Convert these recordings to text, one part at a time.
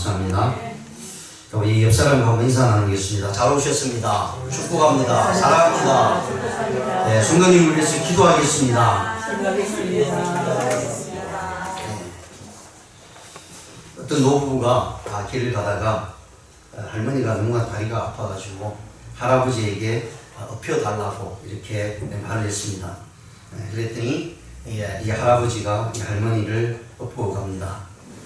감사합니다. 우리 옆 사람하고 인사 나누겠습니다. 잘 오셨습니다. 축복합니다. 사랑합니다. 네, 성도님을 위해서 기도하겠습니다. 어떤 노부부가 길을 가다가 할머니가 너무나 다리가 아파가지고 할아버지에게 업혀달라고 이렇게 말을 했습니다. 그랬더니 이 할아버지가 이 할머니를 업고 갑니다.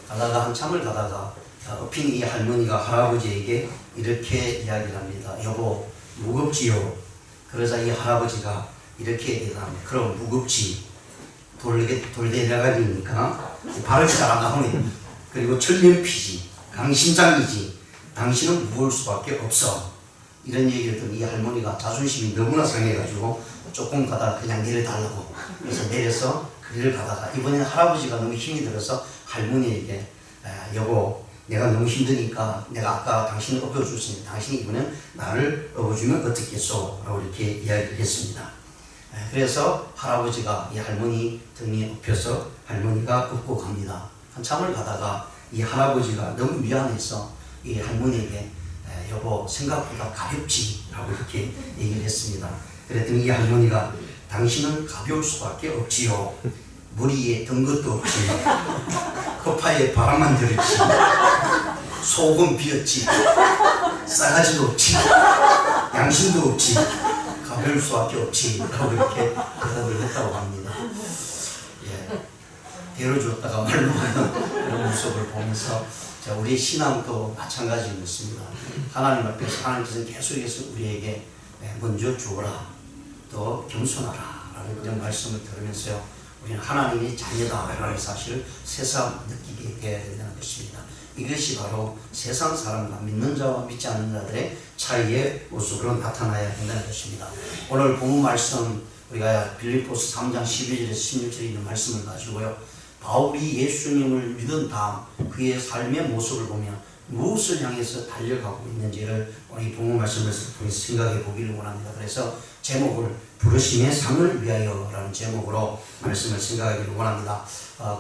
가다가 한참을 가다가 업힌 이 할머니가 할아버지에게 이렇게 이야기를 합니다. 여보, 무겁지요? 그러자 이 할아버지가 이렇게 얘기를 합니다. 그럼 무겁지. 돌 내려가니까 발을 잘 안 나오네. 그리고 철면피지, 강심장이지. 당신은 무거울 수밖에 없어. 이런 얘기를 듣는 이 할머니가 자존심이 너무나 상해가지고 조금 가다가 그냥 내려달라고. 그래서 내려서 길을 가다가 이번에는 할아버지가 너무 힘이 들어서 할머니에게 여보, 내가 너무 힘드니까 내가 아까 당신을 업어줬으니 당신이 이번엔 나를 업어주면 어떻겠소? 라고 이렇게 이야기를 했습니다. 그래서 할아버지가 이 할머니 등에 업혀서 할머니가 업고 갑니다. 한참을 가다가 이 할아버지가 너무 미안해서 이 할머니에게 여보, 생각보다 가볍지? 라고 이렇게 얘기를 했습니다. 그랬더니 이 할머니가 당신은 가벼울 수밖에 없지요. 머리에 든 것도 없지. 허파에 바람만 들었지. 속은 비었지. 싸가지도 없지. 양심도 없지. 가벼울 수밖에 없지. 라고 이렇게 대답을 했다고 합니다. 대로 줬다가 말로 하는 그런 모습을 보면서 우리의 신앙도 마찬가지인 것입니다. 하나님 앞에서 하나님께서는 계속해서 우리에게 먼저 주어라, 또 겸손하라 라는 그런 말씀을 들으면서요, 우리는 하나님의 자녀다 라는 사실을 새삼 느끼게 되어야 된다는 것입니다. 이것이 바로 세상 사람과 믿는 자와 믿지 않는 자들의 차이의 모습으로 나타나야 된다는 것입니다. 오늘 본문 말씀, 우리가 빌립보서 3장 12절에서 16절에 있는 말씀을 가지고요, 바울이 예수님을 믿은 다음 그의 삶의 모습을 보면 무엇을 향해서 달려가고 있는지를 오늘 이 본문 말씀을 통해서 생각해 보기를 원합니다. 그래서 제목을 부르심의 상을 위하여 라는 제목으로 말씀을 생각하기를 원합니다.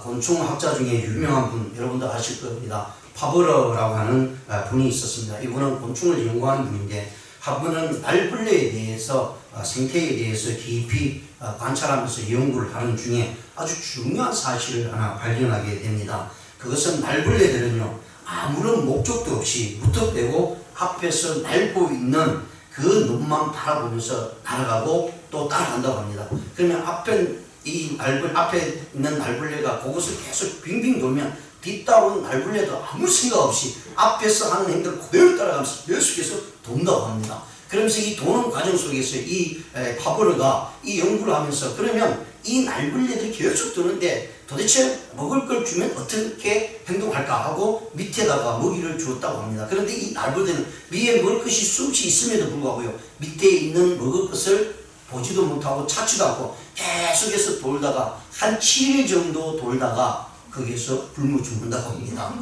곤충학자 중에 유명한 분, 여러분도 아실 겁니다. 파브르라고 하는 분이 있었습니다. 이분은 곤충을 연구하는 분인데, 한 번은 날벌레에 대해서 생태에 대해서 깊이 관찰하면서 연구를 하는 중에 아주 중요한 사실을 하나 발견하게 됩니다. 그것은 날벌레들은요, 아무런 목적도 없이 무턱대고 앞에서 날고 있는 그 눈만 바라보면서 날아가고 또 따라간다고 합니다. 그러면 앞에 있는 날벌레가 그것을 계속 빙빙 돌면 뒤따라오는 날벌레도 아무 생각 없이 앞에서 하는 행동을 그대로 따라가면서 계속해서 돈다고 합니다. 그러면서 이 도는 과정 속에서 이 파브르가 이 연구를 하면서, 그러면 이 날벌레들이 계속 도는데 도대체 먹을 걸 주면 어떻게 행동할까 하고 밑에다가 먹이를 주었다고 합니다. 그런데 이 날벌레는 위에 먹을 것이 수없이 있음에도 불구하고요, 밑에 있는 먹을 것을 보지도 못하고 찾지도 않고 계속해서 돌다가 한 7일 정도 돌다가 거기에서 굶어 죽는다고 합니다.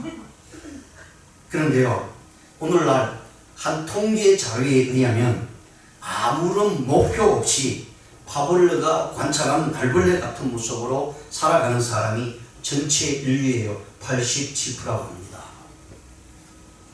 그런데요, 오늘날 한 통계 자료에 의하면 아무런 목표 없이 파벌레가 관찰하는 날벌레 같은 모습으로 살아가는 사람이 전체 인류예요. 87%라고 합니다.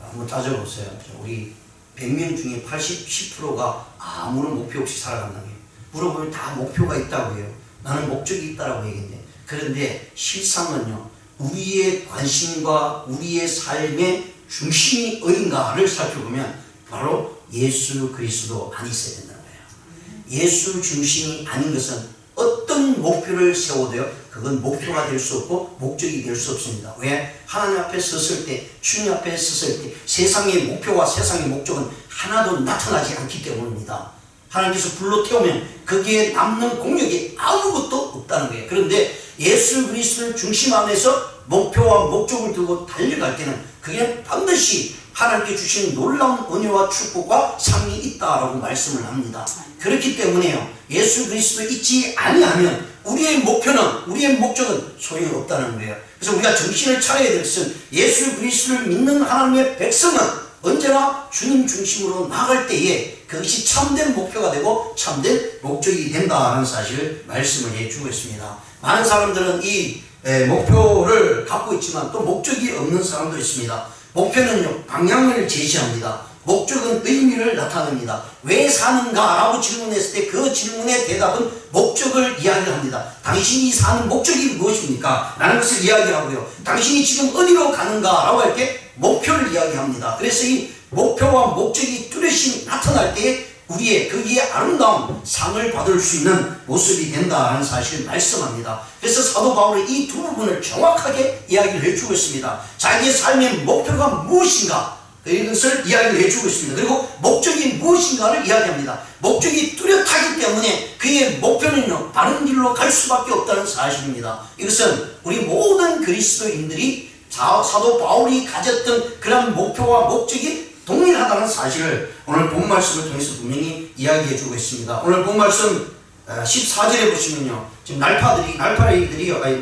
한번 따져보세요. 우리 100명 중에 10%가 아무런 목표 없이 살아간다고 해요. 물어보면 다 목표가 있다고 해요. 나는 목적이 있다고 얘기했는데, 그런데 실상은요, 우리의 관심과 우리의 삶의 중심이 어딘가를 살펴보면 바로 예수 그리스도 안에 있어야 된다는 거예요. 예수 중심이 아닌 것은 어떤 목표를 세워도요, 그건 목표가 될 수 없고 목적이 될 수 없습니다. 왜? 하나님 앞에 섰을 때, 주님 앞에 섰을 때 세상의 목표와 세상의 목적은 하나도 나타나지 않기 때문입니다. 하나님께서 불러 태우면 거기에 남는 공력이 아무것도 없다는 거예요. 그런데 예수 그리스도를 중심 안에서 목표와 목적을 두고 달려갈 때는 그게 반드시 하나님께 주신 놀라운 은혜와 축복과 상이 있다라고 말씀을 합니다. 그렇기 때문에요, 예수 그리스도 잊지 아니하면 우리의 목표는, 우리의 목적은 소용이 없다는 거예요. 그래서 우리가 정신을 차려야 될 것은 예수 그리스도를 믿는 하나님의 백성은 언제나 주님 중심으로 나갈 때에 그것이 참된 목표가 되고 참된 목적이 된다는 사실을 말씀을 해주고 있습니다. 많은 사람들은 이 목표를 갖고 있지만 또 목적이 없는 사람도 있습니다. 목표는요, 방향을 제시합니다. 목적은 의미를 나타냅니다. 왜 사는가? 라고 질문했을 때 그 질문의 대답은 목적을 이야기합니다. 당신이 사는 목적이 무엇입니까? 라는 것을 이야기하고요. 당신이 지금 어디로 가는가? 라고 할 때 목표를 이야기합니다. 그래서 이 목표와 목적이 뚜렷이 나타날 때 우리의 거기에 아름다운 상을 받을 수 있는 모습이 된다는 사실을 말씀합니다. 그래서 사도 바울은 이 두 부분을 정확하게 이야기를 해주고 있습니다. 자기의 삶의 목표가 무엇인가? 이것을 이야기를 해주고 있습니다. 그리고 목적이 무엇인가를 이야기합니다. 목적이 뚜렷하기 때문에 그의 목표는요, 바른 길로 갈 수밖에 없다는 사실입니다. 이것은 우리 모든 그리스도인들이 사도 바울이 가졌던 그런 목표와 목적이 동일하다는 사실을 오늘 본 말씀을 통해서 분명히 이야기해 주고 있습니다. 오늘 본 말씀 14절에 보시면요, 지금 날파리들이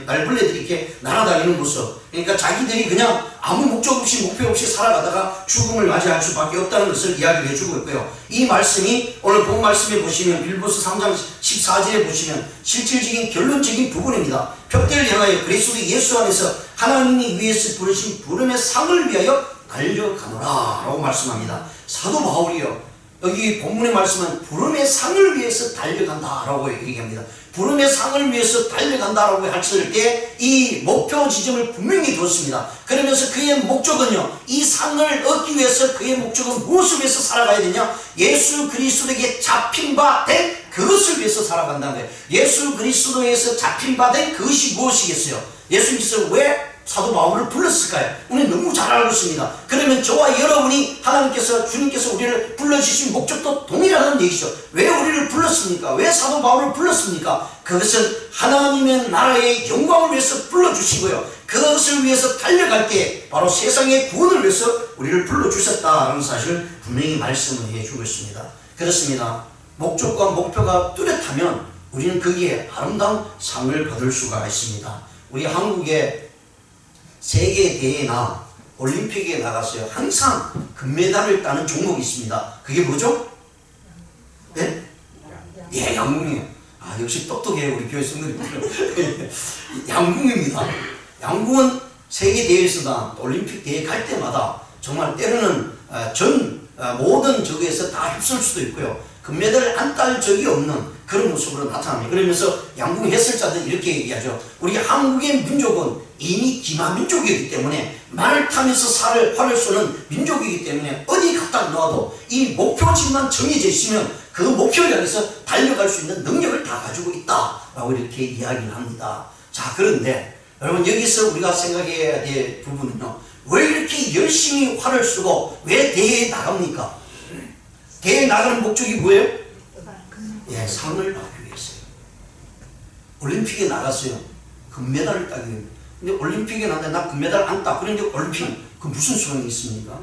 날벌레들이 이렇게 날아다니는 모습, 그러니까 자기들이 그냥 아무 목적 없이 목표 없이 살아가다가 죽음을 맞이할 수밖에 없다는 것을 이야기를 해주고 있고요. 이 말씀이 오늘 본 말씀에 보시면 빌보스 3장 14절에 보시면 실질적인 결론적인 부분입니다. 벽대를 향하여 그리스도 예수 안에서 하나님이 위에서 부르신 부름의 상을 위하여 달려가노라 라고 말씀합니다. 사도 바울이요, 여기 본문의 말씀은 부름의 상을 위해서 달려간다 라고 얘기합니다. 부름의 상을 위해서 달려간다 라고 했을 때 이 목표 지점을 분명히 뒀습니다. 그러면서 그의 목적은요, 이 상을 얻기 위해서 그의 목적은 무엇을 위해서 살아가야 되냐? 예수 그리스도에게 잡힌 바 된 그것을 위해서 살아간다는 거예요. 예수 그리스도에서 잡힌 바 된 그것이 무엇이겠어요? 예수님께서 왜 사도 바울을 불렀을까요? 우리는 너무 잘 알고 있습니다. 그러면 저와 여러분이 주님께서 우리를 불러주신 목적도 동일하다는 얘기죠. 왜 우리를 불렀습니까? 왜 사도 바울을 불렀습니까? 그것은 하나님의 나라의 영광을 위해서 불러주시고요, 그것을 위해서 달려갈 때 바로 세상의 구원을 위해서 우리를 불러주셨다는 사실을 분명히 말씀을 해주고 있습니다. 그렇습니다. 목적과 목표가 뚜렷하면 우리는 거기에 아름다운 상을 받을 수가 있습니다. 우리 한국의 세계대회나 올림픽에 나갔어요. 항상 금메달을 따는 종목이 있습니다. 그게 뭐죠? 네? 예, 양궁이에요. 아, 역시 똑똑해요, 우리 교회 성도님들. 양궁입니다. 양궁은 세계대회에서나 올림픽 대회 갈 때마다 정말 때로는 모든 적에서 다 휩쓸 수도 있고요, 금메달을 안 딸 적이 없는 그런 모습으로 나타납니다. 그러면서 양궁 해설자들은 이렇게 얘기하죠. 우리 한국의 민족은 이미 기마민족이기 때문에 말을 타면서 활을 쏘는 민족이기 때문에 어디 갖다 놓아도 이 목표지만 정해져 있으면 그 목표를 향해서 달려갈 수 있는 능력을 다 가지고 있다라고 이렇게 이야기를 합니다. 자, 그런데 여러분, 여기서 우리가 생각해야 될 부분은요, 왜 이렇게 열심히 활을 쏘고 왜 대회에 나갑니까? 대회에 나가는 목적이 뭐예요? 예, 상을 받기 위해서요. 올림픽에 나갔어요. 금메달을 따기 위해. 근데 올림픽에 나갔는데 나 금메달 안 따. 그런데 올림픽, 그 무슨 소용이 있습니까?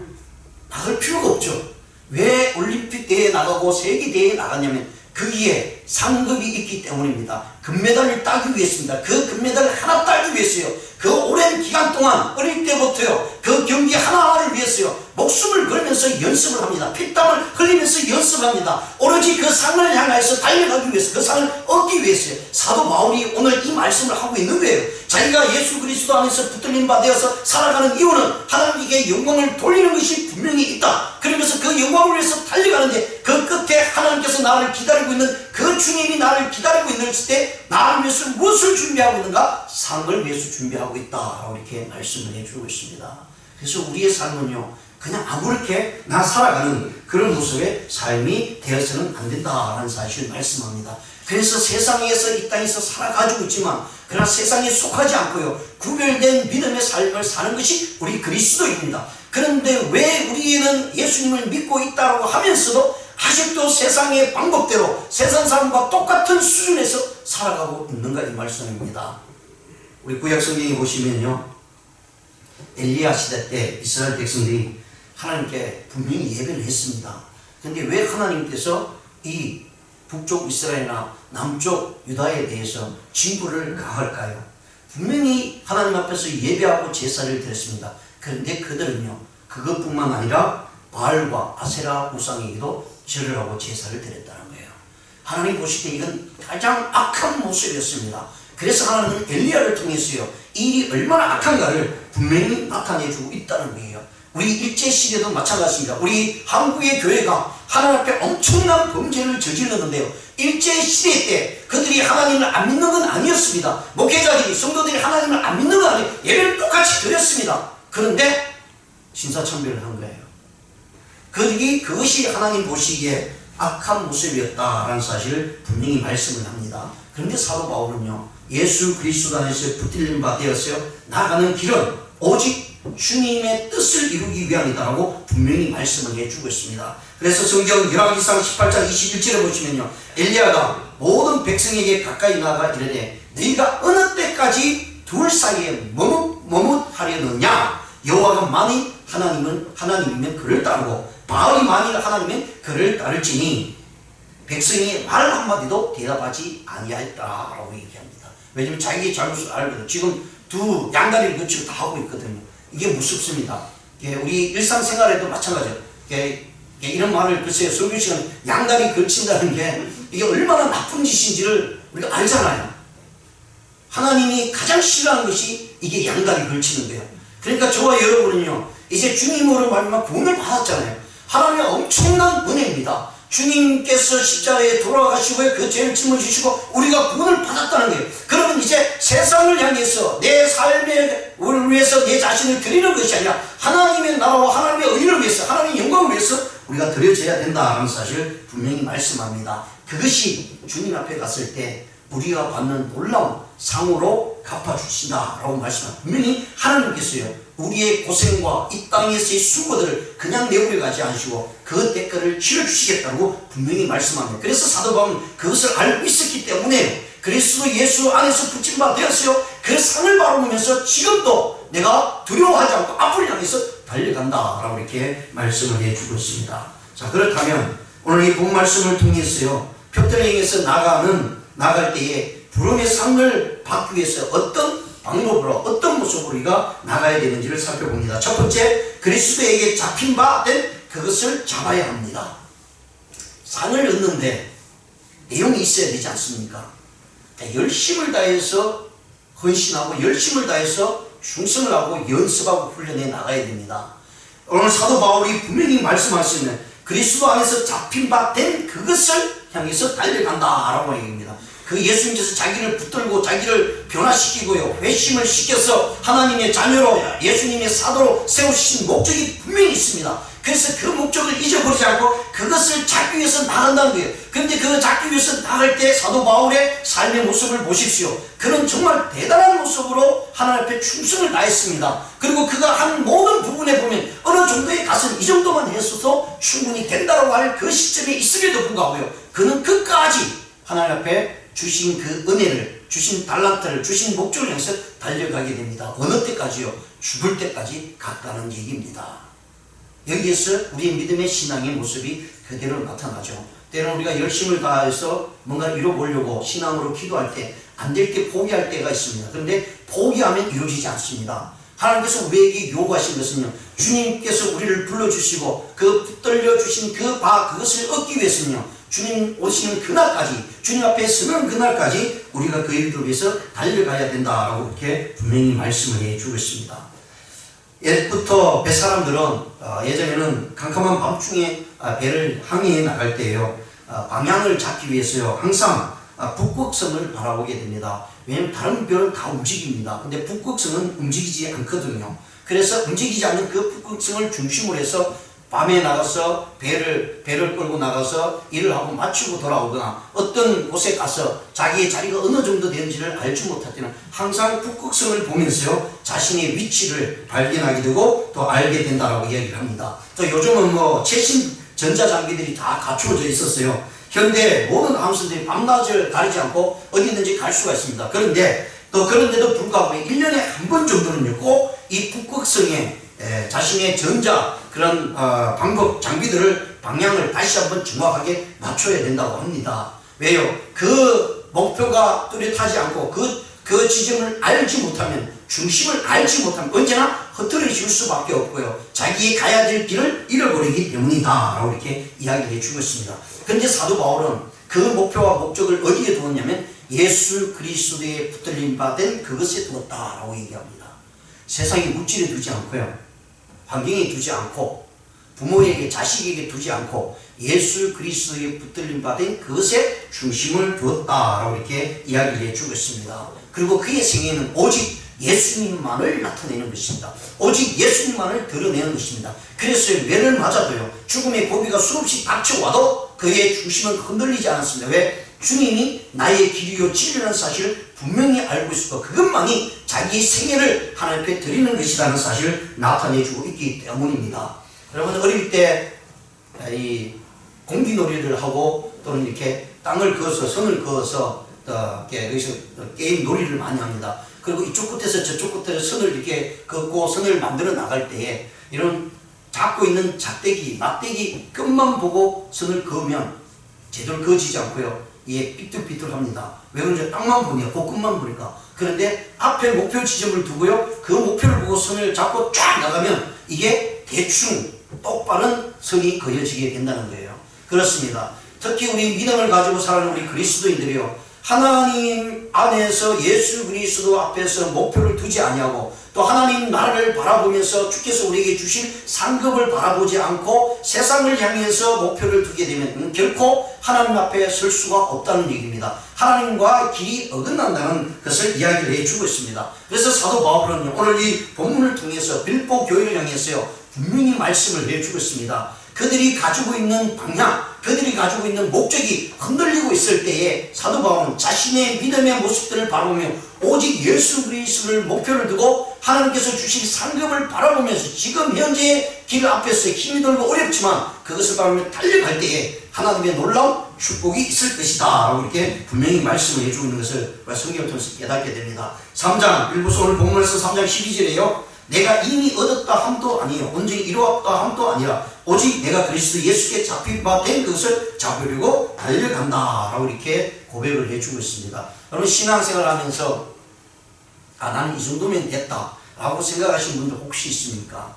나갈 필요가 없죠. 왜 올림픽 대회에 나가고 세계 대회에 나갔냐면 거기에 상급이 있기 때문입니다. 금메달을 따기 위해서입니다. 그 금메달을 하나 따기 위해서요. 그 오랜 기간 동안 어릴 때부터요, 그 경기 하나하나를 위해서요, 목숨을 걸면서 연습을 합니다. 피땀을 흘리면서 연습을 합니다. 오로지 그 상을 향해서 달려가기 위해서, 그 상을 얻기 위해서요. 사도 바울이 오늘 이 말씀을 하고 있는 거예요. 자기가 예수 그리스도 안에서 붙들린 바 되어서 살아가는 이유는 하나님께 영광을 돌리는 것이 분명히 있다. 그러면서 그 영광을 위해서 달려가는데 그 끝에 하나님께서 나를 기다리고 있는, 그 주님이 나를 기다리고 있는 때 나를 위해서 무엇을 준비하고 있는가? 상을 위해서 준비하고 있다라고 이렇게 말씀을 해주고 있습니다. 그래서 우리의 삶은요, 그냥 아무렇게 나 살아가는 그런 모습의 삶이 되어서는 안 된다라는 사실을 말씀합니다. 그래서 세상에서 이 땅에서 살아가지고 있지만 그러나 세상에 속하지 않고요, 구별된 믿음의 삶을 사는 것이 우리 그리스도입니다. 그런데 왜 우리는 예수님을 믿고 있다고 하면서도 아직도 세상의 방법대로 세상 사람과 똑같은 수준에서 살아가고 있는가, 이 말씀입니다. 우리 구약 성경에 보시면요, 엘리야 시대 때 이스라엘 백성들이 하나님께 분명히 예배를 했습니다. 그런데 왜 하나님께서 이 북쪽 이스라엘이나 남쪽 유다에 대해서 징벌을 가할까요? 분명히 하나님 앞에서 예배하고 제사를 드렸습니다. 그런데 그들은요, 그것뿐만 아니라 바알과 아세라 우상에게도 절을 하고 제사를 드렸다는 거예요. 하나님 보실 때 이건 가장 악한 모습이었습니다. 그래서 하나님은 엘리야를 통해서요, 일이 얼마나 악한가를 분명히 나타내주고 있다는 거예요. 우리 일제시대도 마찬가지입니다. 우리 한국의 교회가 하나님 앞에 엄청난 범죄를 저질렀는데요, 일제시대 때 그들이 하나님을 안 믿는 건 아니었습니다. 목회자들이, 성도들이 하나님을 안 믿는 건 아니에요. 예배를 똑같이 드렸습니다. 그런데 신사참배를 한 거예요. 그것이 하나님 보시기에 악한 모습이었다라는 사실을 분명히 말씀을 합니다. 그런데 사도 바울은요, 예수 그리스도 안에서 붙들린 바 되었어요. 나가는 길은 오직 주님의 뜻을 이루기 위함이다라고 분명히 말씀을 해주고 있습니다. 그래서 성경 열왕기상 18장 21절에 보시면요, 엘리야가 모든 백성에게 가까이 나가 이르되 너희가 어느 때까지 둘 사이에 머뭇하려느냐. 여호와가 만일 하나님이면 그를 따르고 바알이 만일 하나님이면 그를 따를지니 백성이 말 한마디도 대답하지 아니하였다라고 얘기합니다. 왜냐하면 자기 잘못을 알거든. 지금 두 양다리를 거치고 다 하고 있거든요. 이게 무섭습니다. 우리 일상생활에도 마찬가지예요. 이런 말을 글쎄요, 설교 시간에 양다리 걸친다는 게 이게 얼마나 나쁜 짓인지를 우리가 알잖아요. 하나님이 가장 싫어하는 것이 이게 양다리 걸치는 거예요. 그러니까 저와 여러분은요, 이제 주님으로 말미암아 구원을 받았잖아요. 하나님의 엄청난 은혜입니다. 주님께서 십자가에 돌아가시고 그 죄를 짊어지시고 우리가 구원을 받았다는 거예요. 그러면 이제 세상을 향해서 내 삶을 위해서 내 자신을 드리는 것이 아니라 하나님의 나라와 하나님의 의를 위해서, 하나님의 영광을 위해서 우리가 드려져야 된다는 사실을 분명히 말씀합니다. 그것이 주님 앞에 갔을 때 우리가 받는 놀라운 상으로 갚아주신다라고 말씀합니다. 분명히 하나님께서요, 우리의 고생과 이 땅에서의 수고들을 그냥 내버려 가지 않으시고 그 대가를 치러주시겠다고 분명히 말씀합니다. 그래서 사도 바울은 그것을 알고 있었기 때문에 그리스도 예수 안에서 붙임 바 되었어요. 그 상을 바라보면서 지금도 내가 두려워하지 않고 앞을 향해서 달려간다라고 이렇게 말씀을 해주고 있습니다. 자, 그렇다면 오늘 이 본 말씀을 통해서요, 표대행에서 나갈 때에 부름의 상을 받기 위해서 어떤 방법으로, 어떤 모습으로 우리가 나가야 되는지를 살펴봅니다. 첫 번째, 그리스도에게 잡힌 바 된 그것을 잡아야 합니다. 상을 얻는데 내용이 있어야 되지 않습니까? 열심을 다해서 헌신하고 열심을 다해서 충성을 하고 연습하고 훈련해 나가야 됩니다. 오늘 사도 바울이 분명히 말씀하시는 그리스도 안에서 잡힌 바 된 그것을 향해서 달려간다라고 얘기합니다. 그 예수님께서 자기를 붙들고 자기를 변화시키고요, 회심을 시켜서 하나님의 자녀로, 예수님의 사도로 세우신 목적이 분명히 있습니다. 그래서 그 목적을 잊어버리지 않고 그것을 잡기 위해서 나간다는 거예요. 그런데 그 잡기 위해서 나갈 때 사도 바울의 삶의 모습을 보십시오. 그는 정말 대단한 모습으로 하나님 앞에 충성을 다했습니다. 그리고 그가 한 모든 부분에 보면 어느 정도에 가서는 이 정도만 했어도 충분히 된다고 할 그 시점에 있음에도 불구하고요, 그는 끝까지 하나님 앞에 주신 그 은혜를, 주신 달란트를, 주신 목적을 향해서 달려가게 됩니다. 어느 때까지요? 죽을 때까지 갔다는 얘기입니다. 여기에서 우리의 믿음의 신앙의 모습이 그대로 나타나죠. 때로는 우리가 열심을 다해서 뭔가 이뤄보려고 신앙으로 기도할 때 안 될 때 포기할 때가 있습니다. 그런데 포기하면 이루어지지 않습니다. 하나님께서 우리에게 요구하신 것은요, 주님께서 우리를 불러주시고 그 붙들려 주신 그것을 얻기 위해서는요, 주님 오시는 그날까지, 주님 앞에 서는 그날까지 우리가 그 일들을 위해서 달려가야 된다라고 이렇게 분명히 말씀을 해주고 있습니다. 옛부터 뱃사람들은 예전에는 캄캄한 밤중에 배를 항해해 나갈 때요, 방향을 잡기 위해서요, 항상 북극성을 바라보게 됩니다. 왜냐하면 다른 별은 다 움직입니다. 근데 북극성은 움직이지 않거든요. 그래서 움직이지 않는 그 북극성을 중심으로 해서 밤에 나가서 배를 끌고 나가서 일을 하고 마치고 돌아오거나 어떤 곳에 가서 자기의 자리가 어느 정도 되는지를 알지 못할 때는 항상 북극성을 보면서요, 자신의 위치를 발견하게 되고 또 알게 된다라고 이야기를 합니다. 또 요즘은 최신 전자장비들이 다 갖추어져 있었어요. 현대 모든 함선들이 밤낮을 가리지 않고 어디든지 갈 수가 있습니다. 그런데도 불구하고 1년에 한 번 정도는요, 꼭 이 북극성에 자신의 전자 그런 방법 장비들을 방향을 다시 한번 정확하게 맞춰야 된다고 합니다. 왜요? 그 목표가 뚜렷하지 않고 그 지점을 알지 못하면, 중심을 알지 못하면 언제나 흐트러질 수밖에 없고요, 자기의 가야 될 길을 잃어버리기 때문이다 라고 이렇게 이야기를 해주고 있습니다. 그런데 사도 바울은 그 목표와 목적을 어디에 두었냐면 예수 그리스도에 붙들림 받은 그것에 두었다라고 얘기합니다. 세상의 물질에 두지 않고요, 환경에 두지 않고, 부모에게 자식에게 두지 않고 예수 그리스도에 붙들림 받은 그것에 중심을 두었다라고 이렇게 이야기를 해주고 있습니다. 그리고 그의 생애는 오직 예수님만을 나타내는 것입니다. 오직 예수님만을 드러내는 것입니다. 그래서 매를 맞아도요, 죽음의 고비가 수없이 닥쳐와도 그의 중심은 흔들리지 않았습니다. 왜? 주님이 나의 길이요 진리라는 사실을 분명히 알고 있었고, 그것만이 자기의 생애를 하나님 앞에 드리는 것이라는 사실을 나타내주고 있기 때문입니다. 여러분, 어릴 때 이 공기놀이를 하고 또는 이렇게 땅을 그어서 선을 그어서 여기서 게임 놀이를 많이 합니다. 그리고 이쪽 끝에서 저쪽 끝에서 선을 이렇게 긋고 선을 만들어 나갈 때에 이런 잡고 있는 작대기, 막대기 끝만 보고 선을 그으면 제대로 그어지지 않고요, 이게 삐뚤삐뚤합니다. 왜 그런지 땅만 보니까, 그 끝만 보니까. 그런데 앞에 목표 지점을 두고요, 그 목표를 보고 선을 잡고 쫙 나가면 이게 대충 똑바른 선이 그려지게 된다는 거예요. 그렇습니다. 특히 우리 믿음을 가지고 살아가는 우리 그리스도인들이요, 하나님 안에서 예수 그리스도 앞에서 목표를 두지 아니하고 또 하나님 나라를 바라보면서 주께서 우리에게 주신 상급을 바라보지 않고 세상을 향해서 목표를 두게 되면 결코 하나님 앞에 설 수가 없다는 얘기입니다. 하나님과 길이 어긋난다는 것을 이야기를 해주고 있습니다. 그래서 사도 바울은 오늘 이 본문을 통해서 빌보 교회를 향해서요, 분명히 말씀을 해주고 있습니다. 그들이 가지고 있는 방향, 그들이 가지고 있는 목적이 흔들리고 있을 때에 사도 바울은 자신의 믿음의 모습들을 바라보며 오직 예수 그리스도를 목표를 두고 하나님께서 주신 상급을 바라보면서 지금 현재의 길 앞에서 힘이 들고 어렵지만 그것을 바라보며 달려갈 때에 하나님의 놀라운 축복이 있을 것이다 라고 이렇게 분명히 말씀을 해주고 있는 것을 성경을 통해서 깨닫게 됩니다. 3장, 빌보서 오늘 본문에서 3장 12절에요, 내가 이미 얻었다 함도 아니요 온전히 이루었다 함도 아니라 오직 내가 그리스도 예수께 잡힌 바 된 것을 잡으려고 달려간다 라고 이렇게 고백을 해주고 있습니다. 여러분, 신앙생활 하면서 나는 이 정도면 됐다 라고 생각하시는 분들 혹시 있습니까?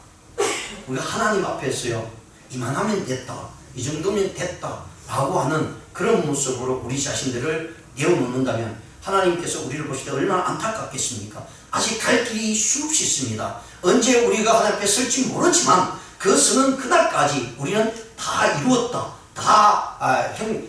우리가 하나님 앞에서요, 이만하면 됐다, 이 정도면 됐다 라고 하는 그런 모습으로 우리 자신들을 내어놓는다면 하나님께서 우리를 보실 때 얼마나 안타깝겠습니까? 아직 갈 길이 수없이 있습니다. 언제 우리가 하나님 앞에 설지 모르지만 그것은 그날까지 우리는 다 이루었다, 다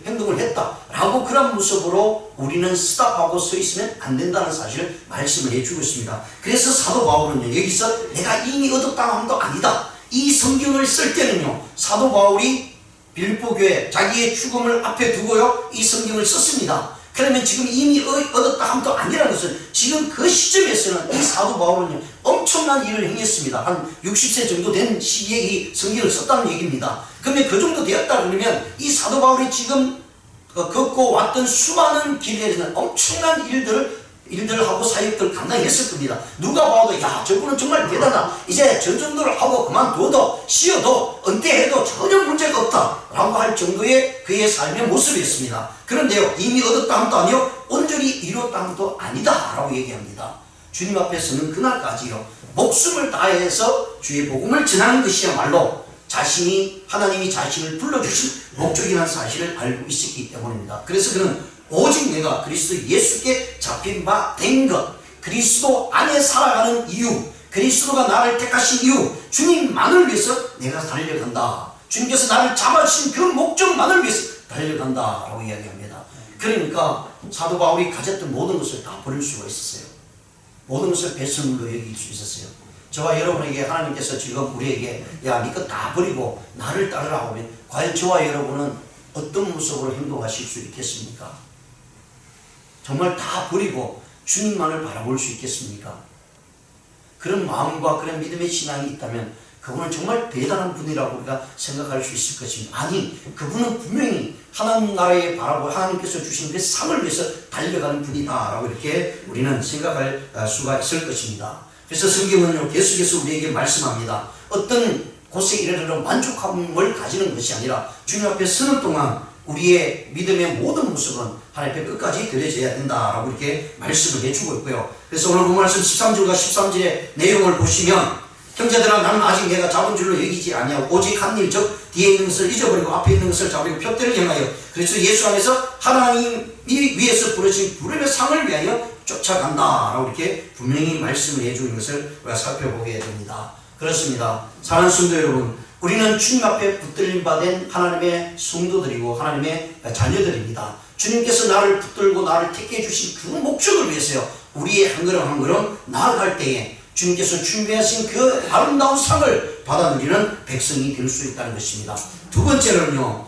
행동을 했다 라고 그런 모습으로 우리는 스탑하고 서 있으면 안 된다는 사실을 말씀을 해주고 있습니다. 그래서 사도 바울은요, 여기서 내가 이미 얻었다 함도 아니다, 이 성경을 쓸 때는요, 사도 바울이 빌보 교회 자기의 죽음을 앞에 두고요, 이 성경을 썼습니다. 그러면 지금 이미 얻었다 함도 아니라는 것은 지금 그 시점에서는 이 사도 바울은요, 엄청난 일을 행했습니다. 한 60세 정도 된 시기에 이 성경을 썼다는 얘기입니다. 그러면 그 정도 되었다 그러면 이 사도 바울이 지금 걷고 왔던 수많은 길에서는 엄청난 일들을 하고 사역들을 감당했을 겁니다. 누가 봐도 야, 저분은 정말 대단하다, 이제 저 정도를 하고 그만둬도 쉬어도 은퇴해도 전혀 문제가 없다 라고 할 정도의 그의 삶의 모습이었습니다. 그런데요, 이미 얻었다 함도 아니요 온전히 이뤘다 함도 아니다 라고 얘기합니다. 주님 앞에서는 그날까지요, 목숨을 다해서 주의 복음을 전하는 것이야말로 자신이, 하나님이 자신을 불러주신 목적이라는 사실을 알고 있었기 때문입니다. 그래서 그는 오직 내가 그리스도 예수께 잡힌 바 된 것, 그리스도 안에 살아가는 이유, 그리스도가 나를 택하신 이유, 주님만을 위해서 내가 달려간다, 주님께서 나를 잡아주신 그 목적만을 위해서 달려간다 라고 이야기합니다. 그러니까 사도 바울이 가졌던 모든 것을 다 버릴 수가 있었어요. 모든 것을 배설물로 여길 수 있었어요. 저와 여러분에게 하나님께서 지금 우리에게 야, 네 것 다 버리고 나를 따르라고 하면 과연 저와 여러분은 어떤 모습으로 행동하실 수 있겠습니까? 정말 다 버리고 주님만을 바라볼 수 있겠습니까? 그런 마음과 그런 믿음의 신앙이 있다면 그분은 정말 대단한 분이라고 우리가 생각할 수 있을 것입니다. 아니, 그분은 분명히 하나님 나라에 바라고 하나님께서 주신 그 삶을 위해서 달려가는 분이다 라고 이렇게 우리는 생각할 수가 있을 것입니다. 그래서 성경은요, 계속해서 우리에게 말씀합니다. 어떤 곳에 이르러 만족함을 가지는 것이 아니라 주님 앞에 서는 동안 우리의 믿음의 모든 모습은 하나님 앞에 끝까지 드려져야 된다라고 이렇게 말씀을 해주고 있고요. 그래서 오늘 본 말씀 13절과 13절의 내용을 보시면, 형제들아, 나는 아직 내가 잡은 줄로 여기지 아니하고 오직 한 일, 즉 뒤에 있는 것을 잊어버리고 앞에 있는 것을 잡으려고 표대를 향하여 그래서 예수 안에서 하나님 이 위에서 부르신 부름의 상을 위하여 쫓아간다라고 이렇게 분명히 말씀을 해주는 것을 우리가 살펴보게 됩니다. 그렇습니다. 사랑하는 성도 여러분, 우리는 주님 앞에 붙들림 받은 하나님의 성도들이고 하나님의 자녀들입니다. 주님께서 나를 붙들고 나를 택해 주신 그 목적을 위해서요, 우리의 한 걸음 한 걸음 나아갈 때에 주님께서 준비하신 그 아름다운 상을 받아 누리는 백성이 될 수 있다는 것입니다. 두 번째는요,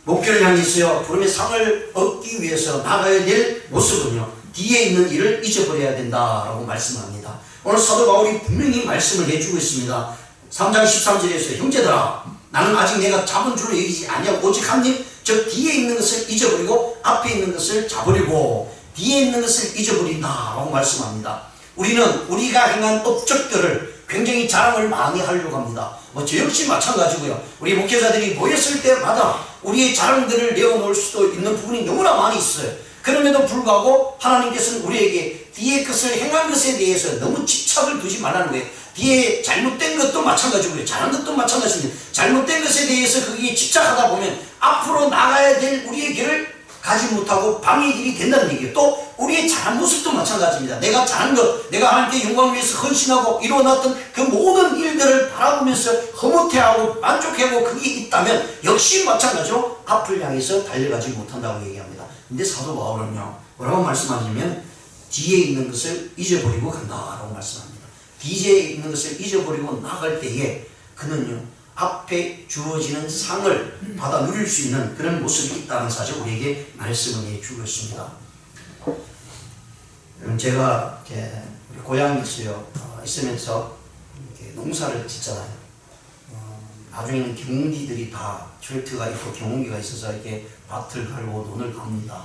목표를 향해서요, 부름의 상을 얻기 위해서 나가야 될 모습은요, 뒤에 있는 일을 잊어버려야 된다라고 말씀합니다. 오늘 사도 바울이 분명히 말씀을 해주고 있습니다. 3장 13절에서 형제들아, 나는 아직 내가 잡은 줄로 여기지 아니하고 오직 한 일, 즉 뒤에 있는 것을 잊어버리고 앞에 있는 것을 잡으려고 뒤에 있는 것을 잊어버린다라고 말씀합니다. 우리는 우리가 행한 업적들을 굉장히 자랑을 많이 하려고 합니다. 저 역시 마찬가지고요. 우리 목회자들이 모였을 때마다 우리의 자랑들을 내어놓을 수도 있는 부분이 너무나 많이 있어요. 그럼에도 불구하고 하나님께서는 우리에게 뒤에 것을 행한 것에 대해서 너무 집착을 두지 말라는 거예요. 뒤에 잘못된 것도 마찬가지고요. 잘한 것도 마찬가지입니다. 잘못된 것에 대해서 거기에 집착하다 보면 앞으로 나가야 될 우리의 길을 가지 못하고 방해의 길이 된다는 얘기예요. 또 우리의 잘한 모습도 마찬가지입니다. 내가 잘한 것, 내가 하나님께 영광을 위해서 헌신하고 이루어놨던 그 모든 일들을 바라보면서 허무해하고 만족해하고 그게 있다면 역시 마찬가지로 앞을 향해서 달려가지 못한다고 얘기합니다. 근데 사도 바울은요, 뭐라고 말씀하냐면 뒤에 있는 것을 잊어버리고 간다라고 말씀합니다. 뒤에 있는 것을 잊어버리고 나갈 때에 그는요, 앞에 주어지는 상을 받아 누릴 수 있는 그런 모습이 있다는 사실 우리에게 말씀을 해주고 있습니다. 제가 우리 고향에 있으면서 이렇게 농사를 짓잖아요. 나중에는 경운기들이 다 트랙터가 있고 경운기가 있어서 이렇게 밭을 갈고 논을 갑니다.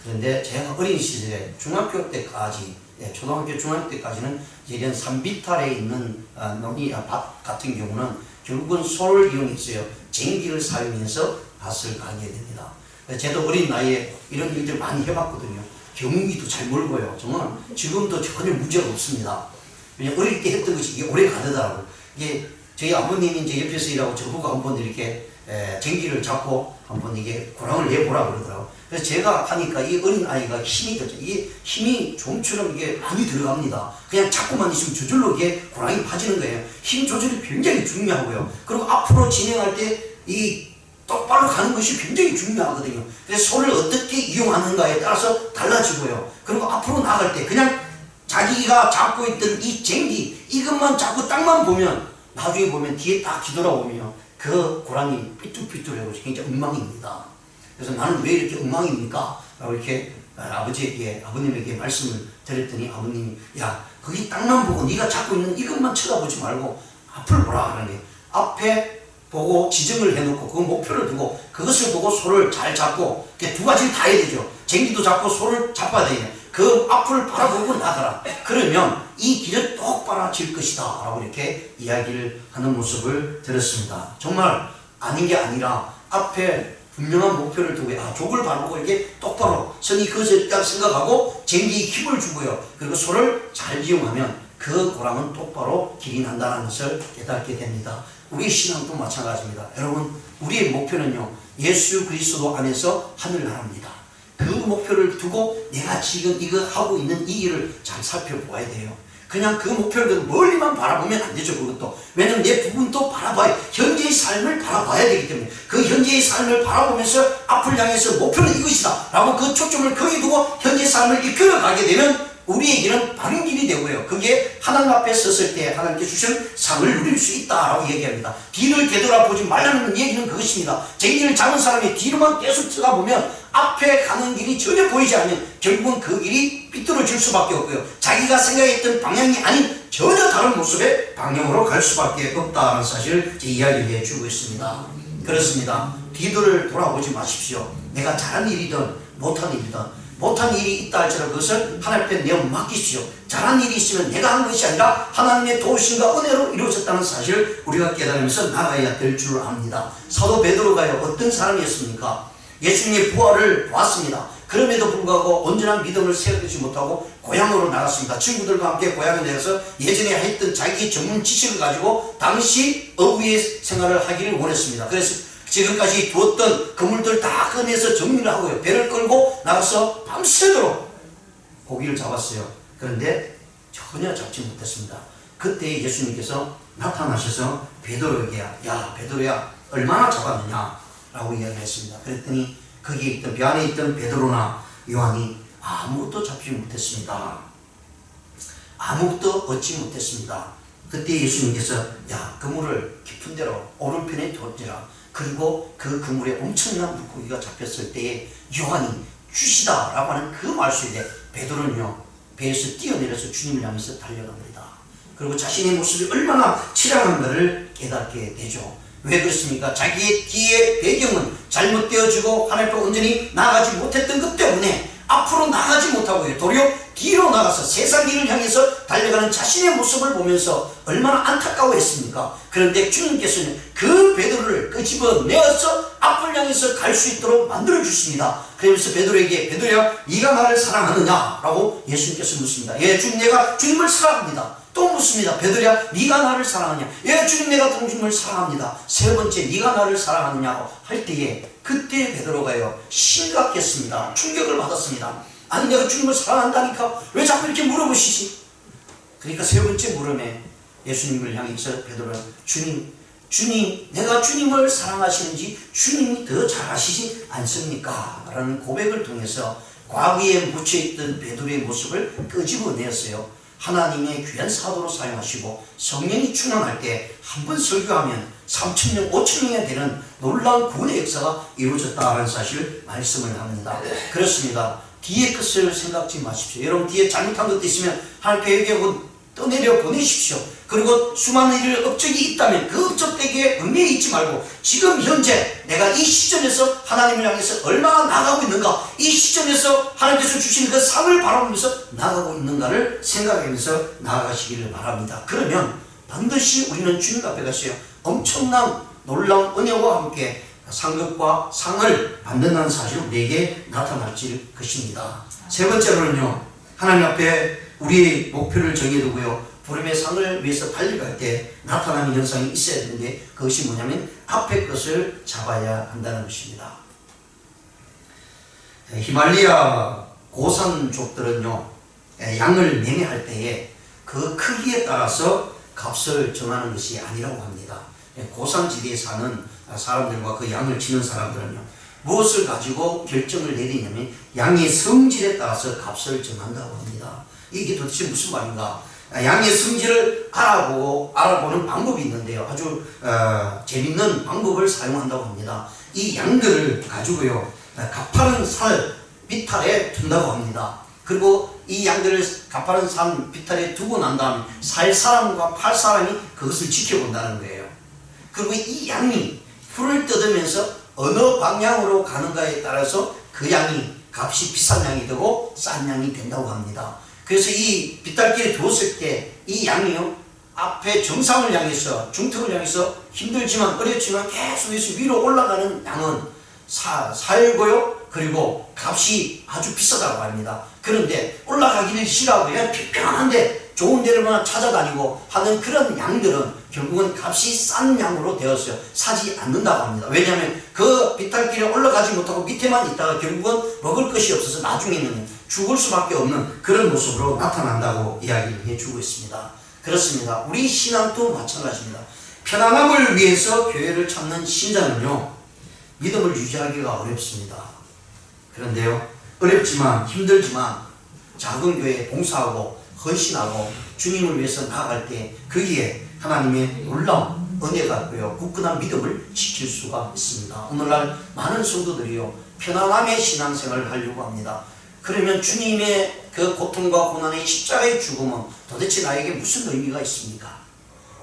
그런데 제가 어린 시절에 중학교 때까지, 초등학교 중학교 때까지는 이런 산비탈에 있는 밭 같은 경우는 결국은 소를 이용했어요. 쟁기를 사용해서 밭을 가게 됩니다. 저도 어린 나이에 이런 일들 많이 해봤거든요. 경운기도 잘 몰고요. 정말 지금도 전혀 문제가 없습니다. 그냥 어릴 때 했던 것이 이게 오래 가더라고요. 이게 저희 아버님이 이제 옆에서 일하고 저보고 한번 이렇게 쟁기를 잡고 한번 이게 고랑을 내보라 그러더라고요. 그래서 제가 하니까 이 어린 아이가 힘이 들죠. 이게 힘이 좀처럼 이게 많이 들어갑니다. 그냥 잡고만 있으면 저절로 이게 고랑이 파지는 거예요. 힘 조절이 굉장히 중요하고요. 그리고 앞으로 진행할 때 이 똑바로 가는 것이 굉장히 중요하거든요. 그래서 손을 어떻게 이용하는가에 따라서 달라지고요. 그리고 앞으로 나갈 때 그냥 자기가 잡고 있던 이 쟁기 이것만 잡고 땅만 보면 나중에 보면 뒤에 딱 뒤돌아보면 그 고랑이 삐뚤삐뚤하고 굉장히 엉망입니다. 그래서 나는 왜 이렇게 엉망입니까? 라고 이렇게 아버님에게 말씀을 드렸더니 아버님이 야, 거기 땅만 보고 네가 잡고 있는 이것만 쳐다보지 말고 앞을 보라 하는 거예요. 앞에 보고 지정을 해놓고 그 목표를 두고 그것을 보고 소를 잘 잡고 두 가지를 다 해야 되죠. 쟁기도 잡고 소를 잡아야 돼요. 그 앞을 바라보고 나가라. 그러면 이 길을 똑바로 질 것이다 라고 이렇게 이야기를 하는 모습을 들었습니다. 정말 아닌 게 아니라 앞에 분명한 목표를 두고 족을 바라보고 이렇게 똑바로 선이 그것을 딱 생각하고 쟁기에 힘을 주고요. 그리고 소를 잘 이용하면 그 고랑은 똑바로 길이 난다는 것을 깨닫게 됩니다. 우리 신앙도 마찬가지입니다. 여러분, 우리의 목표는요, 예수 그리스도 안에서 하늘나라입니다. 그 목표를 두고 내가 지금 이거 하고 있는 이 일을 잘 살펴보아야 돼요. 그냥 그 목표를 멀리만 바라보면 안 되죠. 그것도. 왜냐면 내 부분도 바라봐야, 현재의 삶을 바라봐야 되기 때문에 그 현재의 삶을 바라보면서 앞을 향해서 목표는 이것이다 라고 그 초점을 거기 두고 현재의 삶을 이끌어가게 되면 우리에게는 바른 길이 되고요. 그게 하나님 앞에 섰을 때 하나님께 주신 상을 누릴 수 있다라고 얘기합니다. 뒤를 되돌아보지 말라는 얘기는 그것입니다. 쟁기를 잡은 사람이 뒤로만 계속 쳐다보면 앞에 가는 길이 전혀 보이지 않으면 결국은 그 길이 삐뚤어질 수밖에 없고요. 자기가 생각했던 방향이 아닌 전혀 다른 모습의 방향으로 갈 수밖에 없다는 사실을 이야기를 해주고 있습니다. 그렇습니다. 뒤를 돌아보지 마십시오. 내가 잘한 일이든 못한 일이든 못한 일이 있다 할지라도 그것을 하나님 앞에 내어 맡기십시오. 잘한 일이 있으면 내가 한 것이 아니라 하나님의 도우심과 은혜로 이루어졌다는 사실을 우리가 깨달으면서 나가야 될 줄 압니다. 사도 베드로가요, 어떤 사람이었습니까? 예수님의 부활을 보았습니다. 그럼에도 불구하고 온전한 믿음을 세우지 못하고 고향으로 나갔습니다. 친구들과 함께 고향에 내려서 예전에 했던 자기의 전문 지식을 가지고 당시 어부의 생활을 하기를 원했습니다. 그래서 지금까지 두었던 그물들 다 꺼내서 정리를 하고요. 배를 끌고 나가서 밤새도록 고기를 잡았어요. 그런데 전혀 잡지 못했습니다. 그때 예수님께서 나타나셔서 베드로에게 야 베드로야 얼마나 잡았느냐 라고 이야기했습니다. 그랬더니 거기에 있던 배 안에 있던 베드로나 요한이 아무것도 잡지 못했습니다. 아무것도 얻지 못했습니다. 그때 예수님께서 야 그물을 깊은 데로 오른편에 던지라. 그리고 그 그물에 엄청난 물고기가 잡혔을 때에 요한이 주시다 라고 하는 그 말씀에 베드로는요 배에서 뛰어내려서 주님을 향해서 달려갑니다. 그리고 자신의 모습이 얼마나 치량한가를 깨닫게 되죠. 왜 그렇습니까? 자기의 뒤의 배경은 잘못되어지고 하나님 앞에 온전히 나아가지 못했던 것 때문에 앞으로 나가지 못하고 도리어 뒤로 나가서 세상 길을 향해서 달려가는 자신의 모습을 보면서 얼마나 안타까워했습니까? 그런데 주님께서는 그 베드로를 끄집어내어서 앞을 향해서 갈 수 있도록 만들어 주십니다. 그러면서 베드로에게 베드로야 네가 나를 사랑하느냐? 라고 예수님께서 묻습니다. 예 주님 내가 주님을 사랑합니다. 또 묻습니다. 베드로야 네가 나를 사랑하느냐? 예 주님 내가 주님을 사랑합니다. 세 번째 네가 나를 사랑하느냐고 할 때에 그때 베드로가요 심각했습니다. 충격을 받았습니다. 아니 내가 주님을 사랑한다니까 왜 자꾸 이렇게 물어보시지? 그러니까 세 번째 물음에 예수님을 향해서 베드로는 주님 내가 주님을 사랑하시는지 주님이 더 잘 아시지 않습니까? 라는 고백을 통해서 과거에 묻혀있던 베드로의 모습을 끄집어내었어요. 하나님의 귀한 사도로 사용하시고 성령이 충만할 때 한 번 설교하면 3,000명, 5,000명이 되는 놀라운 구원의 역사가 이루어졌다는 사실을 말씀을 합니다. 그렇습니다. 뒤의 것을 생각지 마십시오. 여러분 뒤에 잘못한 것도 있으면 하나님께 회개하고 떠내려 보내십시오. 그리고 수많은 일을 업적이 있다면 그 업적되기에 얽매여 있지 말고 지금 현재 내가 이 시점에서 하나님을 향해서 얼마나 나아가고 있는가, 이 시점에서 하나님께서 주신 그 상을 바라보면서 나아가고 있는가를 생각하면서 나아가시기를 바랍니다. 그러면 반드시 우리는 주님 앞에 가서요 엄청난 놀라운 은혜와 함께 상급과 상을 받는다는 사실이 우리에게 나타날 것입니다. 세 번째로는요 하나님 앞에 우리의 목표를 정해두고요 부름의 상을 위해서 달려갈 때 나타나는 현상이 있어야 되는데 그것이 뭐냐면 앞에 것을 잡아야 한다는 것입니다. 히말리아 고산족들은요 양을 매매할 때에 그 크기에 따라서 값을 정하는 것이 아니라고 합니다. 고산지대에 사는 사람들과 그 양을 치는 사람들은요 무엇을 가지고 결정을 내리냐면 양의 성질에 따라서 값을 정한다고 합니다. 이게 도대체 무슨 말인가? 양의 성질을 알아보는 방법이 있는데요 아주 재밌는 방법을 사용한다고 합니다. 이 양들을 가지고요 가파른 살 비탈에 둔다고 합니다. 그리고 이 양들을 가파른 산 비탈에 두고 난 다음에 살 사람과 팔 사람이 그것을 지켜본다는 거예요. 그리고 이 양이 풀을 뜯으면서 어느 방향으로 가는가에 따라서 그 양이 값이 비싼 양이 되고 싼 양이 된다고 합니다. 그래서 이 비탈길에 두었을 때 이 양이요 앞에 정상을 향해서 중턱을 향해서 힘들지만 어렵지만 계속해서 위로 올라가는 양은 살고요 그리고 값이 아주 비싸다고 합니다. 그런데 올라가기를 싫어하고 그냥 평평한데 좋은 데를 찾아다니고 하는 그런 양들은 결국은 값이 싼 양으로 되어서 사지 않는다고 합니다. 왜냐하면 그 비탈길에 올라가지 못하고 밑에만 있다가 결국은 먹을 것이 없어서 나중에는 죽을 수밖에 없는 그런 모습으로 나타난다고 이야기를 해주고 있습니다. 그렇습니다. 우리 신앙도 마찬가지입니다. 편안함을 위해서 교회를 찾는 신자는요 믿음을 유지하기가 어렵습니다. 그런데요 어렵지만 힘들지만 작은 교회에 봉사하고 헌신하고 주님을 위해서 나아갈 때 거기에 하나님의 놀라운 은혜가 있고요 굳건한 믿음을 지킬 수가 있습니다. 오늘날 많은 성도들이요 편안함의 신앙생활을 하려고 합니다. 그러면 주님의 그 고통과 고난의 십자가의 죽음은 도대체 나에게 무슨 의미가 있습니까?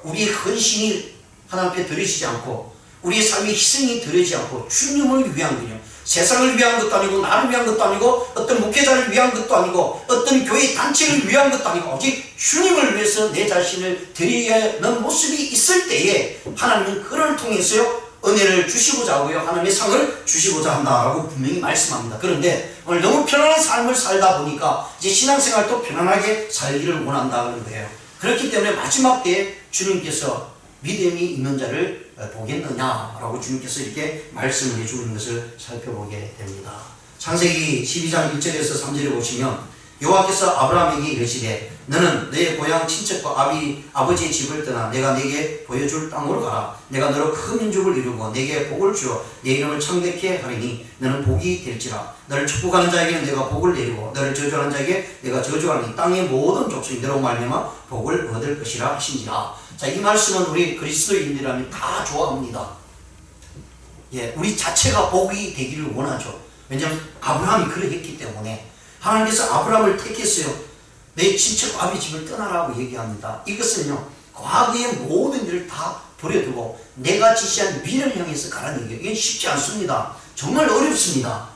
우리의 헌신이 하나님 앞에 드려지지 않고 우리의 삶의 희생이 드려지지 않고 주님을 위한 거요 세상을 위한 것도 아니고 나를 위한 것도 아니고 어떤 목회자를 위한 것도 아니고 어떤 교회 단체를 위한 것도 아니고 오직 주님을 위해서 내 자신을 드리는 모습이 있을 때에 하나님은 그를 통해서요 은혜를 주시고자 하고요 하나님의 상을 주시고자 한다라고 분명히 말씀합니다. 그런데 오늘 너무 편안한 삶을 살다 보니까 이제 신앙생활도 편안하게 살기를 원한다는 거예요. 그렇기 때문에 마지막 때에 주님께서 믿음이 있는 자를 보겠느냐라고 주님께서 이렇게 말씀을 해주고 있는 것을 살펴보게 됩니다. 창세기 12장 1절에서 3절에 보시면 여호와께서 아브라함에게 이르시되 너는 내 고향 친척과 아버지의 집을 떠나 내가 네게 보여줄 땅으로 가라. 내가 너로 큰 민족을 이루고 네게 복을 주어 네 이름을 창대케 하리니 너는 복이 될지라. 너를 축복하는 자에게는 내가 복을 내리고 너를 저주하는 자에게 내가 저주하리니 땅의 모든 족속이 너로 말미암아 복을 얻을 것이라 하신지라. 자, 이 말씀은 우리 그리스도인들이라면 다 좋아합니다. 예, 우리 자체가 복이 되기를 원하죠. 왜냐하면 아브라함이 그러했기 때문에 하나님께서 아브라함을 택했어요. 내 친척 아비 집을 떠나라고 얘기합니다. 이것은요, 과거의 모든 일을 다 버려두고 내가 지시한 미래를 향해서 가라는 얘기예요. 이건 쉽지 않습니다. 정말 어렵습니다.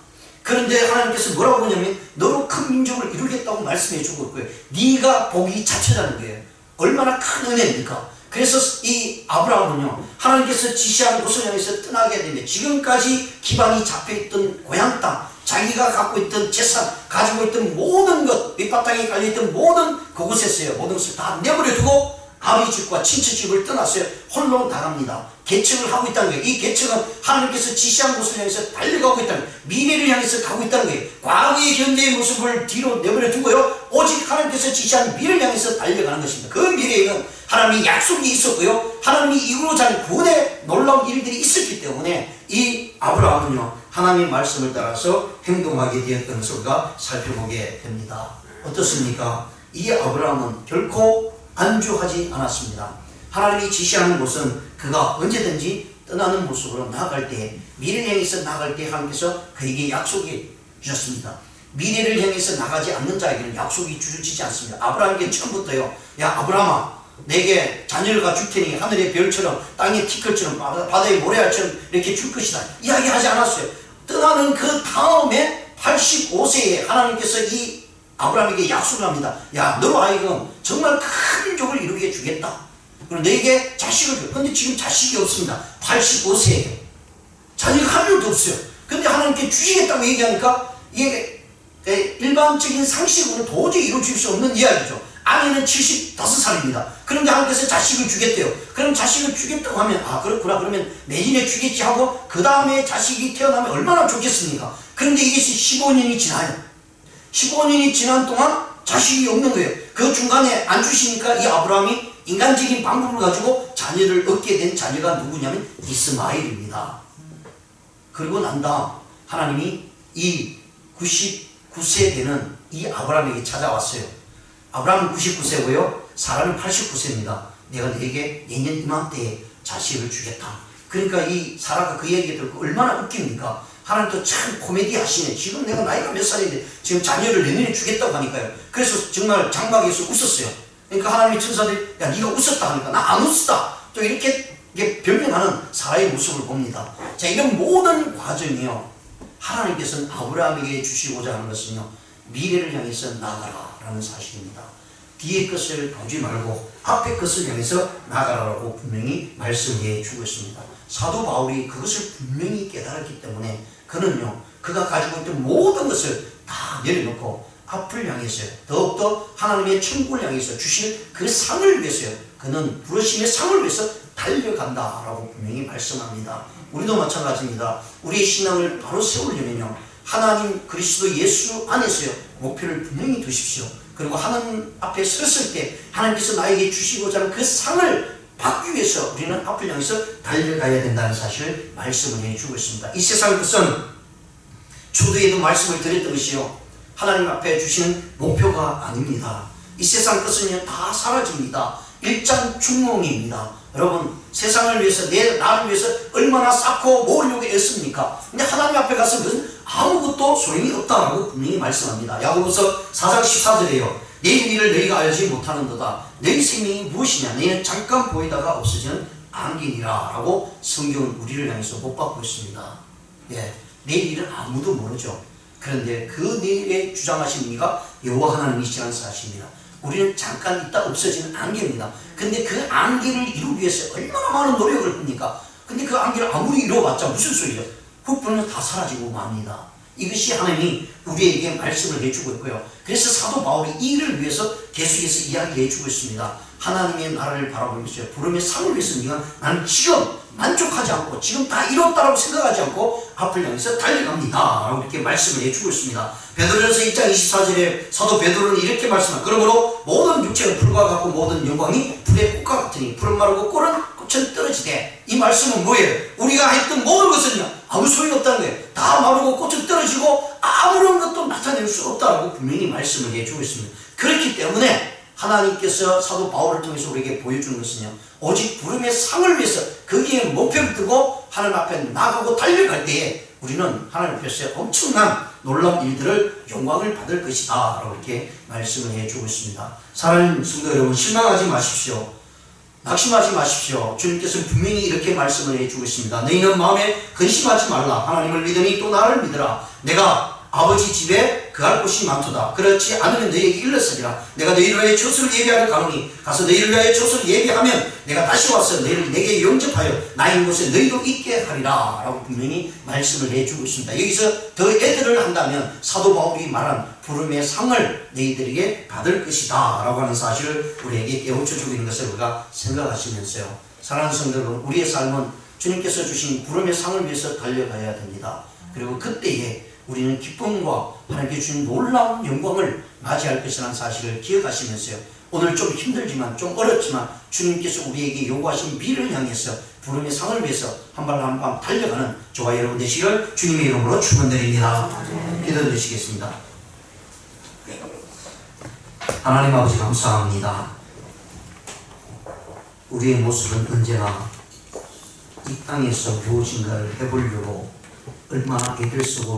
그런데 하나님께서 뭐라고 하냐면 너로 큰 민족을 이루겠다고 말씀해 주고 있고요. 네가 복이 자체라는 거예요. 얼마나 큰 은혜입니까? 그래서 이 아브라함은요, 하나님께서 지시한 곳을 향해서 떠나게 되면 지금까지 기반이 잡혀있던 고향 땅, 자기가 갖고 있던 재산, 가지고 있던 모든 것, 밑바닥에 깔려있던 모든 그곳에서요, 모든 것을 다 내버려두고 아버지 집과 친척 집을 떠났어요. 홀로 나갑니다. 계책을 하고 있다는 거예요. 이 계책은 하나님께서 지시한 곳을 향해서 달려가고 있다는 거예요. 미래를 향해서 가고 있다는 거예요. 과거의 현재의 모습을 뒤로 내버려두고요, 오직 하나님께서 지시한 미래를 향해서 달려가는 것입니다. 그 미래에는 하나님의 약속이 있었고요, 하나님이 이루고자 하는 구원의 놀라운 일들이 있었기 때문에 이 아브라함은요, 하나님의 말씀을 따라서 행동하게 되었던 것을 우리가 살펴보게 됩니다. 어떻습니까? 이 아브라함은 결코 안주하지 않았습니다. 하나님이 지시하는 곳은 그가 언제든지 떠나는 모습으로 나아갈 때, 미래를 향해서 나아갈 때 하나님께서 그에게 약속해 주셨습니다. 미래를 향해서 나가지 않는 자에게는 약속이 주어지지 않습니다. 아브라함에게 처음부터요, 야 아브라함아, 내게 자녀를 줄 테니 하늘의 별처럼 땅의 티끌처럼 바다의 모래알처럼 이렇게 줄 것이다 이야기하지 않았어요. 떠나는 그 다음에 85세에 하나님께서 이 아브라함에게 약속을 합니다. 야, 너로 하여금 정말 큰 민족을 이루게 해주겠다. 그리고 너에게 자식을 줘. 근데 지금 자식이 없습니다. 85세예요. 자녀가 한 명도 없어요. 근데 하나님께 주시겠다고 얘기하니까 이게 일반적인 상식으로 도저히 이루어질 수 없는 이야기죠. 아내는 75살입니다. 그런데 하나님께서 자식을 주겠대요. 그럼 자식을 주겠다고 하면 아 그렇구나, 그러면 내년에 주겠지 하고 그 다음에 자식이 태어나면 얼마나 좋겠습니까? 그런데 이것이 15년이 지나요. 15년이 지난 동안 자식이 없는 거예요. 그 중간에 안 주시니까 이 아브라함이 인간적인 방법을 가지고 자녀를 얻게 된 자녀가 누구냐면 이스마엘입니다. 그리고 난 다음 하나님이 이 99세 되는 이 아브라함에게 찾아왔어요. 아브라함은 99세고요 사라는 89세입니다. 내가 너에게 내년 이맘때에 자식을 주겠다. 그러니까 이 사라가 그 얘기 듣고 얼마나 웃깁니까? 하나님도 참 코미디 하시네. 지금 내가 나이가 몇 살인데 지금 자녀를 내년에 주겠다고 하니까요. 그래서 정말 장막에서 웃었어요. 그러니까 하나님의 천사들이 야 네가 웃었다 하니까 나 안 웃었다. 또 이렇게 변명하는 사라의 모습을 봅니다. 자, 이런 모든 과정이요, 하나님께서는 아브라함에게 주시고자 하는 것은요, 미래를 향해서 나가라 라는 사실입니다. 뒤의 것을 보지 말고 앞의 것을 향해서 나가라라고 분명히 말씀해 주고 있습니다. 사도 바울이 그것을 분명히 깨달았기 때문에 그는요, 그가 가지고 있던 모든 것을 다 내려놓고 앞을 향해서요, 더욱더 하나님의 천국을 향해서 주실 그 상을 위해서요, 그는 부르심의 상을 위해서 달려간다라고 분명히 말씀합니다. 우리도 마찬가지입니다. 우리의 신앙을 바로 세우려면요, 하나님 그리스도 예수 안에서요, 목표를 분명히 두십시오. 그리고 하나님 앞에 섰을 때 하나님께서 나에게 주시고자 하는 그 상을 받기 위해서 우리는 앞을 향해서 달려가야 된다는 사실을 말씀을 해주고 있습니다. 이 세상 것은 초대에도 말씀을 드렸던 것이요, 하나님 앞에 주시는 목표가 아닙니다. 이 세상 것은요 다 사라집니다. 일장중몽입니다. 여러분, 세상을 위해서 나를 위해서 얼마나 쌓고 모으려고 애씁니까? 근데 하나님 앞에 가서 그것은 아무것도 소용이 없다라고 분명히 말씀합니다. 야고보서 4장 14절에요. 내일 일을 너희가 알지 못하는도다. 너희 생명이 무엇이냐? 너희는 잠깐 보이다가 없어지는 안개니라 라고 성경은 우리를 향해서 못 받고 있습니다. 예, 내일 일은 아무도 모르죠. 그런데 그 내일에 주장하신 이가 여호와 하나님이시라는 사실입니다. 우리는 잠깐 있다 없어지는 안개입니다. 근데 그 안개를 이루기 위해서 얼마나 많은 노력을 합니까? 근데 그 안개를 아무리 이루어봤자 무슨 소리죠? 그 불은 다 사라지고 맙니다. 이것이 하나님이 우리에게 말씀을 해주고 있고요. 그래서 사도 바울이 이를 위해서 계속해서 이야기해주고 있습니다. 하나님의 나라를 바라보면서 부름의 상을 위해서 나는 지금 만족하지 않고 지금 다 이뤘다라고 생각하지 않고 앞을 향해서 달려갑니다 라고 이렇게 말씀을 해주고 있습니다. 베드로전서 1장 24절에 사도 베드로는 이렇게 말씀합니다. 그러므로 모든 육체는 불과 같고 모든 영광이 불의 꽃과 같으니 불은 마르고 꽃은 떨어지되, 이 말씀은 뭐예요? 우리가 했던 모든 것은요 아무 소용이 없다는 거예요. 다 마르고 꽃은 떨어지고 아무런 것도 나타낼 수 없다라고 분명히 말씀을 해주고 있습니다. 그렇기 때문에 하나님께서 사도 바울을 통해서 우리에게 보여주는 것은요, 오직 부름의 상을 위해서 거기에 목표를 두고 하나님 앞에 나가고 달려갈 때에 우리는 하나님 앞에서 엄청난 놀라운 일들을 영광을 받을 것이다 라고 이렇게 말씀을 해주고 있습니다. 사랑하는 성도 여러분, 실망하지 마십시오. 낙심하지 마십시오. 주님께서는 분명히 이렇게 말씀을 해주고 있습니다. 너희는 마음에 근심하지 말라. 하나님을 믿으니 또 나를 믿으라. 내가 아버지 집에 그할 곳이 많도다. 그렇지 않으면 너희에게 일렀으리라. 내가 너희를 위하여 처소를 예비하러 가노니 가서 너희를 위하여 처소를 예비하면 내가 다시 와서 너희를 내게 영접하여 나 있는 곳에 너희도 있게 하리라 라고 분명히 말씀을 해주고 있습니다. 여기서 더 애들을 한다면 사도 바울이 말한 부름의 상을 너희들에게 받을 것이다 라고 하는 사실을 우리에게 깨우쳐주고 있는 것을 우리가 생각하시면서요, 사랑하는 성도 여러분, 우리의 삶은 주님께서 주신 부름의 상을 위해서 달려가야 됩니다. 그리고 그때에 우리는 기쁨과 하나님께 주신 놀라운 영광을 맞이할 것이라는 사실을 기억하시면서요, 오늘 좀 힘들지만 좀 어렵지만 주님께서 우리에게 요구하신 미를 향해서 부름의 상을 위해서 한 발 한 발 달려가는 저와 여러분 되시기를 주님의 이름으로 축원드립니다. 기도드리시겠습니다. 하나님 아버지 감사합니다. 우리의 모습은 언제나 이 땅에서 무엇인가를 해보려고 얼마나 애들 쓰고